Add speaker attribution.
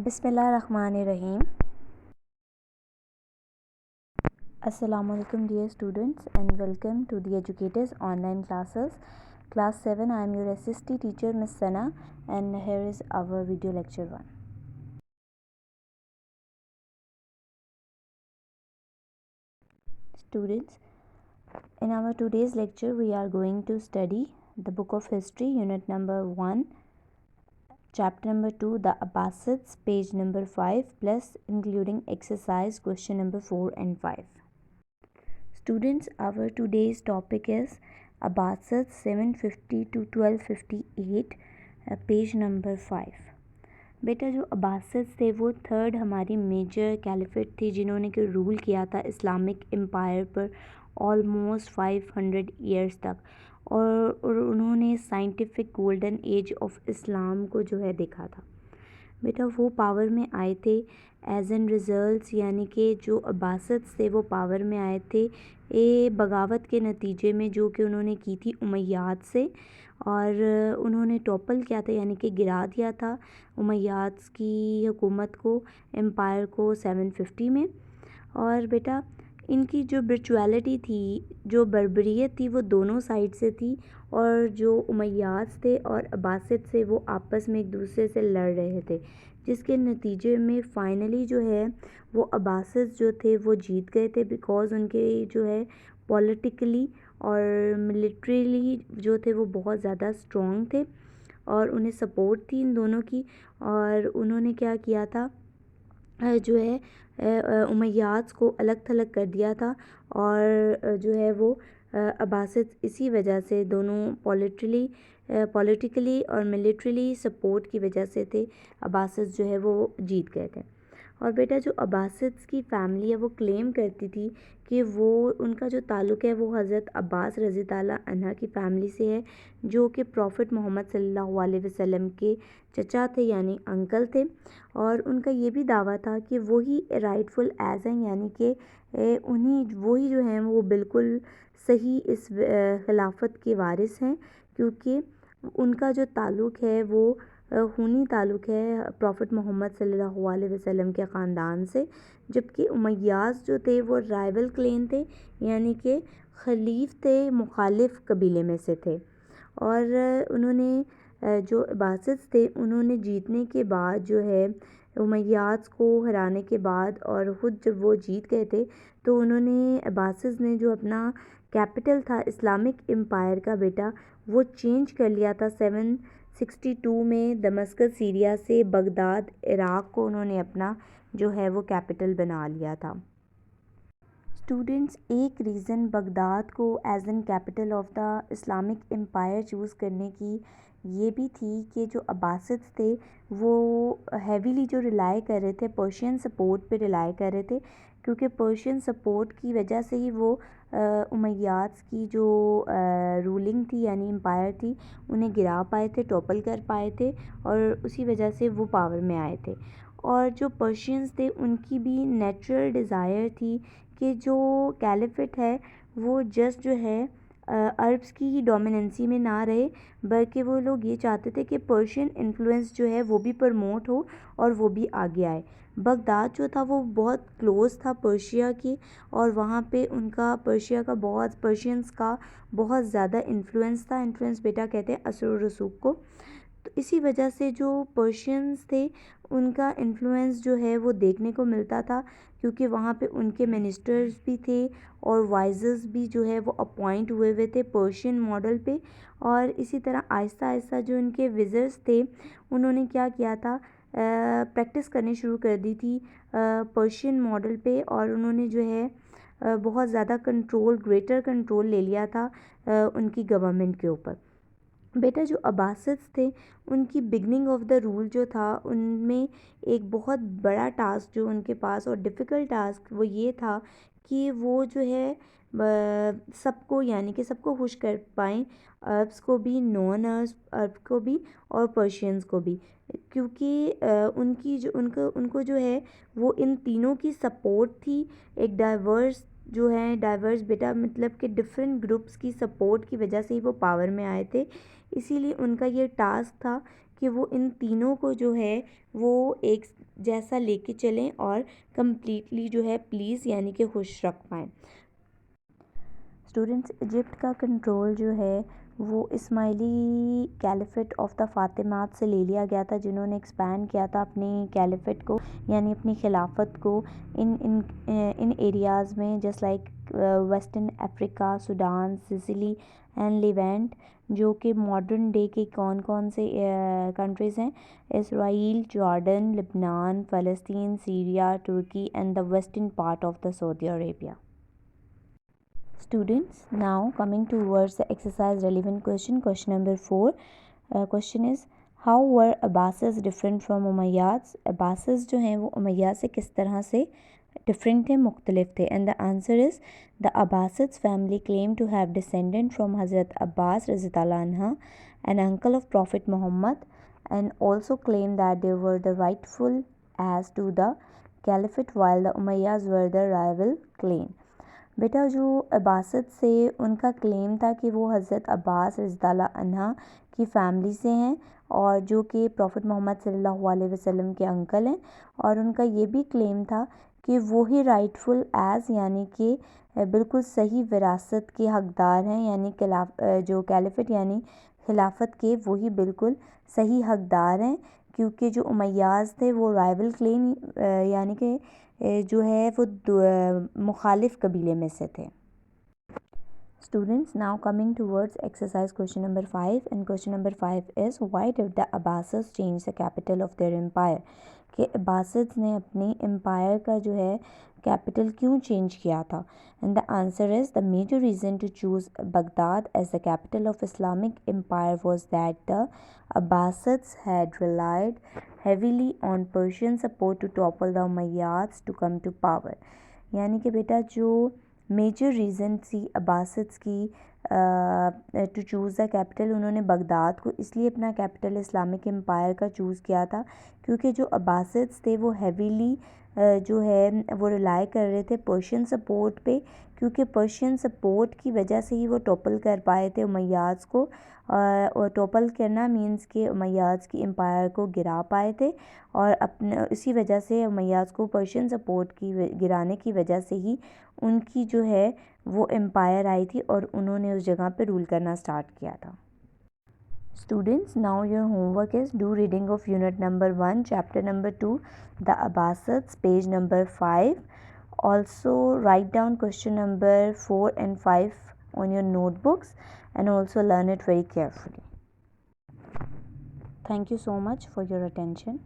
Speaker 1: بسم اللہ الرحمن الرحیم. Assalamu alaikum dear students and welcome to the Educators online classes. Class 7, I am your SST teacher Miss Sana, and here is our video lecture 1. Students, in our today's lecture we are going to study the book of history, unit number 1, chapter number 2, the Abbasids, page number 5, plus including exercise question number 4 and 5. Students, our today's topic is Abbasids 750 to 1258, page number 5. बेटा जो अब्बासिड्स थे वो third हमारी major caliphate थी जिन्होंने कि rule किया था इस्लामिक एम्पायर पर ऑलमोस्ट 500 ईयर्स तक, और उन्होंने scientific golden age of Islam को जो है देखा था. बेटा वो पावर में आए थे एज एन रिजल्ट्स, यानी कि जो अब्बासिड्स थे वो पावर में आए थे बगावत के नतीजे में जो कि उन्होंने की थी उमैयाद से, और उन्होंने टॉपल किया था यानी कि गिरा दिया था उमैयाद की हुकूमत को, एम्पायर को 750 में. और बेटा इनकी जो ब्रिचुअलिटी थी, जो बर्बरियत थी, वो दोनों साइड से थी, और जो उमैयाद थे और अब्बासिद से वो आपस में एक दूसरे से लड़ रहे थे, जिसके नतीजे में फाइनली जो है वो अब्बासिद जो थे वो जीत गए थे, बिकॉज़ उनके जो है पॉलिटिकली और मिलिट्रीली जो थे वो बहुत ज़्यादा स्ट्रॉन्ग थे और उन्हें सपोर्ट थी इन दोनों की. और उन्होंने क्या किया था, जो है उमैयाद को अलग थलग कर दिया था, और जो है वो अब्बासिद इसी वजह से दोनों पॉलिटिकली और मिलिट्रीली सपोर्ट की वजह से थे, अब्बासिद जो है वो जीत गए थे. और बेटा जो अब्बासिड्स की फ़ैमिली है वो क्लेम करती थी कि वो उनका जो ताल्लुक़ है वो हज़रत अब्बास रज़ी ताला अन्हा की फ़ैमिली से है, जो कि प्रॉफिट मोहम्मद सल्लल्लाहु अलैहि वसल्लम के चचा थे यानी अंकल थे. और उनका ये भी दावा था कि वही राइटफुल एज हैं, यानी कि उन्हीं वही जो हैं वो बिल्कुल सही इस खिलाफत के वारिस हैं, क्योंकि उनका जो ताल्लुक़ है वो खूनी ताल्लुक़ है प्रॉफिट मोहम्मद सल्लल्लाहु अलैहि वसल्लम के ख़ानदान से, जबकि उमैयाद जो थे वो राइवल क्लेन थे, यानी कि खलीफ थे, मुखालिफ कबीले में से थे. और उन्होंने जो अब्बासिड्स थे उन्होंने जीतने के बाद जो है उमैयाद को हराने के बाद, और ख़ुद जब वो जीत गए थे तो उन्होंने अब्बासिड्स ने जो अपना कैपिटल था इस्लामिक एम्पायर का बेटा वो चेंज कर लिया था 762 में दमस्कस सीरिया से बगदाद इराक़ को उन्होंने अपना जो है वो कैपिटल बना लिया था. स्टूडेंट्स, एक रीज़न बगदाद को as an capital of the Islamic empire choose करने की ये भी थी कि जो अब्बासिड्स थे वो हैवीली जो रिलाई कर रहे थे पर्शियन सपोर्ट पे रिलाई कर रहे थे, क्योंकि पर्शियन सपोर्ट की वजह से ही वो उमैयाद की जो रूलिंग थी यानी एम्पायर थी उन्हें गिरा पाए थे, टॉपल कर पाए थे, और उसी वजह से वो पावर में आए थे. और जो पर्शियंस थे उनकी भी नेचुरल डिज़ायर थी कि जो कैलिफेट है वो जस्ट जो है अरब्स की ही डोमिनेंसी में ना रहे, बल्कि वो लोग ये चाहते थे कि पर्शियन इन्फ्लुएंस जो है वो भी प्रमोट हो और वो भी आगे आए. बगदाद जो था वो बहुत क्लोज़ था पर्शिया की, और वहाँ पे उनका पर्शियंस का बहुत ज़्यादा इन्फ्लुएंस था. इन्फ्लुएंस बेटा कहते हैं असर और रसूख को. तो इसी वजह से जो पर्शियंस थे उनका इन्फ्लुएंस जो है वो देखने को मिलता था, क्योंकि वहाँ पे उनके मिनिस्टर्स भी थे और वाइज़र्स भी जो है वो अपॉइंट हुए थे पर्शियन मॉडल पे. और इसी तरह आहिस्ता आहिस्ता जो उनके विज़र्स थे उन्होंने क्या किया था, प्रैक्टिस करनी शुरू कर दी थी पर्शियन मॉडल पे, और उन्होंने जो है बहुत ज़्यादा ग्रेटर कंट्रोल ले लिया था उनकी गवर्नमेंट के ऊपर. बेटा जो अब्बासिड्स थे उनकी बिगनिंग ऑफ द रूल जो था उनमें एक बहुत बड़ा टास्क जो उनके पास, और डिफ़िकल्ट टास्क वो ये था कि वो जो है सबको यानी कि सबको खुश कर पाएँ, अरब्स को भी, नॉन अरब को भी और पर्शियंस को भी, क्योंकि उनको जो है वो इन तीनों की सपोर्ट थी. एक डाइवर्स बेटा मतलब कि डिफरेंट ग्रुप्स की सपोर्ट की वजह से ही वो पावर में आए थे. इसीलिए उनका ये टास्क था کہ وہ ان تینوں کو جو ہے وہ ایک جیسا لے کے چلیں اور کمپلیٹلی جو ہے پلیز یعنی کہ خوش رکھ پائیں۔ اسٹوڈنٹس، ایجپٹ کا کنٹرول جو ہے وہ اسماعیلی کیلیفٹ آف دا فاطمات سے لے لیا گیا تھا، جنہوں نے ایکسپینڈ کیا تھا اپنی کیلیفٹ کو یعنی اپنی خلافت کو ان ایریاز میں، جس like western Africa, Sudan, Sicily and Levant, جو کہ ماڈرن ڈے کے کون سے کنٹریز ہیں؟ اسرائیل، جارڈن، لبنان، فلسطین، Syria, Turkey and the western part of the Saudi Arabia. Students, now coming towards the exercise relevant question number 4. Question is, how were Abbasids different from Umayyads? Abbasids جو ہیں وہ امیہ سے کس طرح سے different تھے، مختلف تھے؟ And the answer is, the Abbasids family claim to have descended from Hazrat Abbas رضی اللہ عنہ, an uncle of Prophet Muhammad, and also claim that they were the rightful heirs to the caliphate while the Umayyads were the rival clan. بیٹا جو Abbasid سے ان کا کلیم تھا کہ وہ حضرت عباس رضی اللہ عنہ کی فیملی سے ہیں اور جو کہ پروفٹ محمد صلی اللہ علیہ وسلم کے انکل ہیں، اور ان کا یہ بھی کلیم تھا کہ وہی رائٹفل ایز یعنی کہ بالکل صحیح وراثت کے حقدار ہیں، یعنی جو کیلیفٹ یعنی خلافت کے وہی بالکل صحیح حقدار ہیں، کیونکہ جو امیاز تھے وہ رائول کلین یعنی کہ جو ہے وہ مخالف قبیلے میں سے تھے۔ Students, now coming towards exercise question number 5, and question number 5 is, why did the Abbasids change the capital of their empire? کہ عباسد نے اپنی امپائر کا جو ہے کیپٹل کیوں چینج کیا تھا؟ And the answer is, the major reason to choose Baghdad as the capital of Islamic empire was that the Abbasids had relied heavily on Persian support to topple the Umayyads to come to power. یعنی کہ بیٹا جو major reason تھی عباسدس کی to choose the capital, انہوں نے Baghdad کو اس لیے اپنا کیپٹل اسلامک امپائر کا چوز کیا تھا کیونکہ جو عباسدس تھے وہ ہیویلی جو ہے وہ ریلائی کر رہے تھے پرشین سپورٹ پہ، کیونکہ پرشین سپورٹ کی وجہ سے ہی وہ ٹوپل کر پائے تھے امیاز کو، اور ٹوپل کرنا مینس کہ امیاز کی امپائر کو گرا پائے تھے، اور اسی وجہ سے امیاز کو پرشین سپورٹ کی گرانے کی وجہ سے ہی ان کی جو ہے وہ امپائر آئی تھی اور انہوں نے اس جگہ پہ رول کرنا سٹارٹ کیا تھا۔ Students, now your homework is do reading of unit number 1, chapter number 2, The Abbasids, page number 5. Also write down question number 4 and 5 on your notebooks and also learn it very carefully. Thank you so much for your attention.